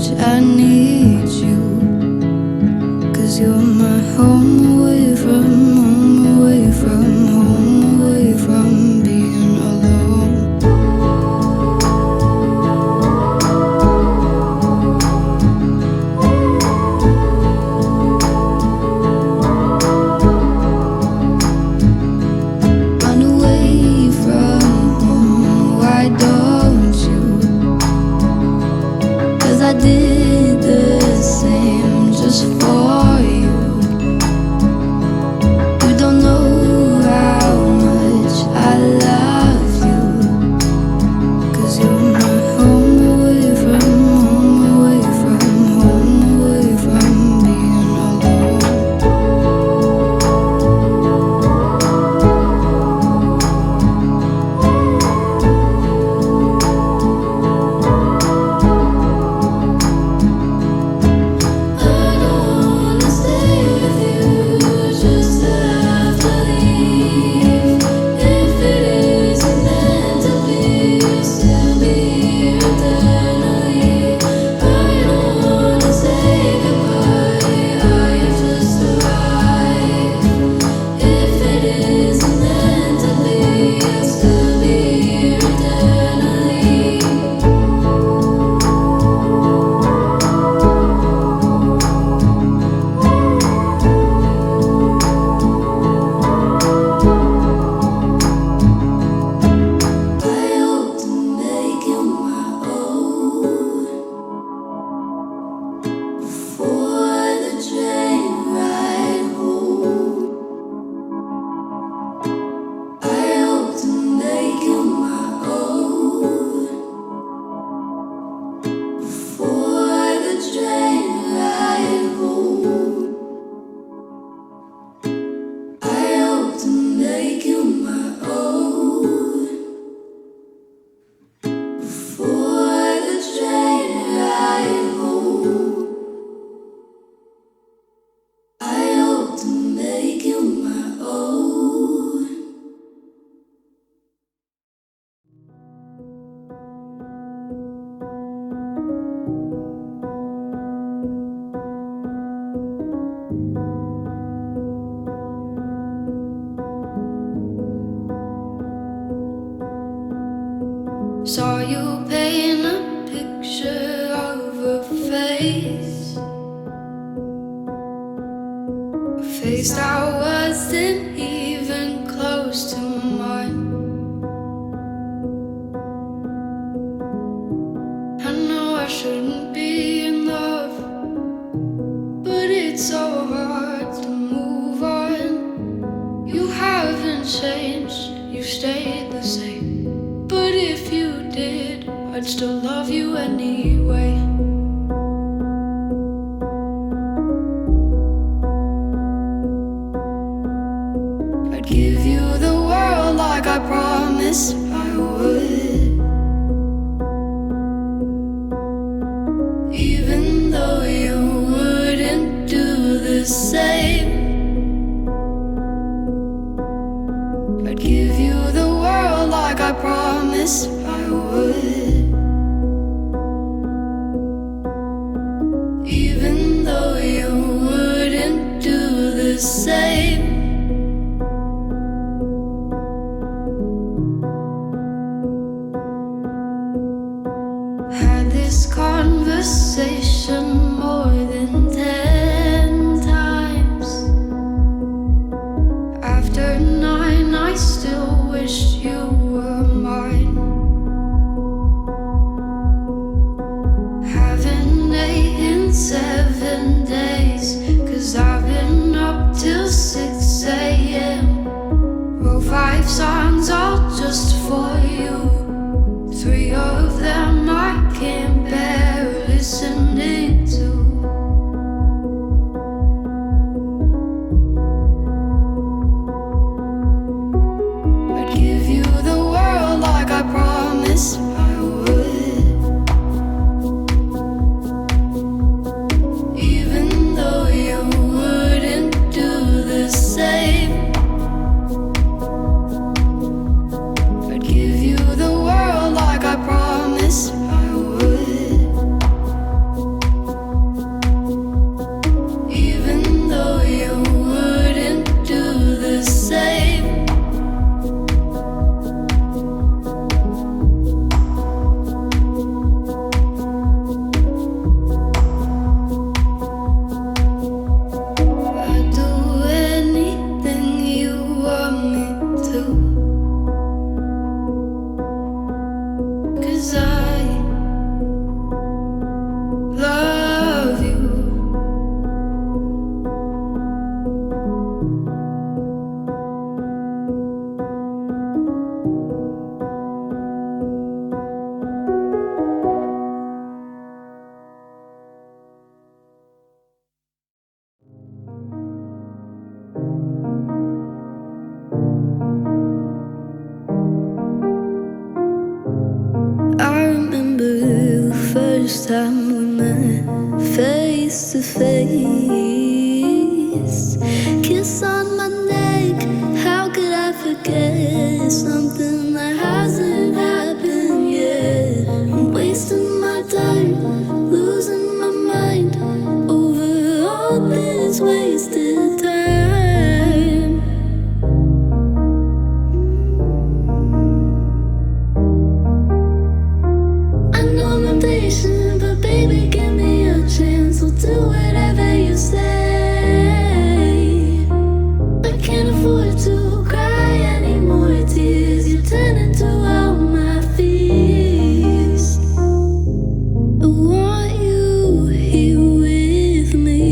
much I need you. 'Cause you're my home away from home, away from home, away from being alone. Run away from home, why don't you? 'Cause I did the same just for you. You don't know how much I love you. 'Cause you're my home away from home, away from home, away from being alone. I don't wanna stay with you just to have to leave. If it isn't meant to be, you'll still be here eternally. I don't wanna say goodbye, I have just arrived. If it isn't meant to be, you'll still be here eternally. I hope to make you my own before the train ride home. I hope to make you my own before the train ride home. I hope to make you my own before the train ride home. I hope to make you my own. Saw you paint a picture of a face, a face that wasn't even close to mine. I know I shouldn't be in love, but it's so hard to move on. You haven't changed, you stayed the same. But if you did, I'd still love you anyway. I'd give you the world like I promised I would. Even though you wouldn't do the same. I'd give you the world like I promised I would. Even though you wouldn't do the same. Had this conversation more than 10 times. After 9, I still wish you were mine. Haven't ate in 7 days, 'cause I've been up till 6 a.m. Wrote 5 songs all just for you. 3 of them I can't bear listening to. I'd give you the world like I promised I would. Even though you wouldn't do the same. I'd give you the world like I promised first time we met face to face. Kiss on my neck, how could I forget something that hasn't happened yet? I'm wasting my time, losing my mind over all this wasted time. I know I'm impatient, but baby, give me a chance. I'll do whatever you say. I can't afford to cry any more tears. You turn into all my fears. I want you here with me.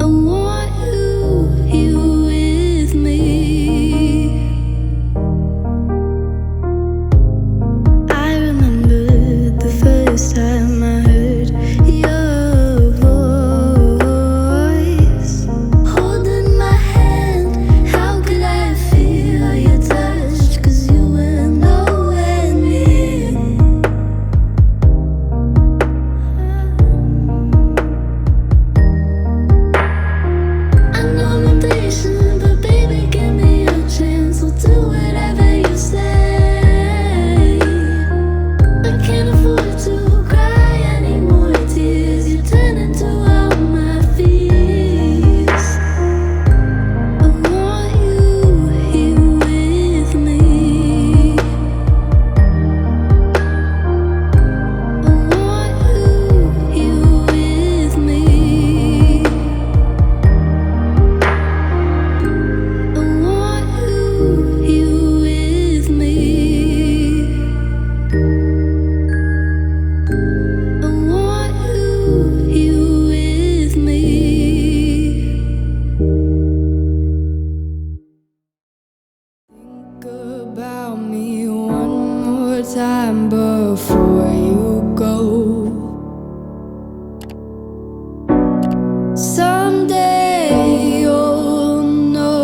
I want you here with me. I remember the first time I heard your voice, holding my hand. How could I feel your touch? 'Cause you were nowhere near. I know I'm impatient, but baby, give me a chance. I'll do whatever you say. I can't afford to cry any more tears. You turn into all my fears. I want you here with me. I want you here with me. I want you here with me. I want you here with me. Think about me one more time before you go. Someday you'll know.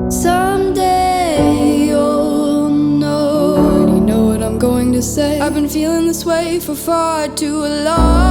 Someday you'll know. You know what I'm going to say. I've been feeling this way for far too long.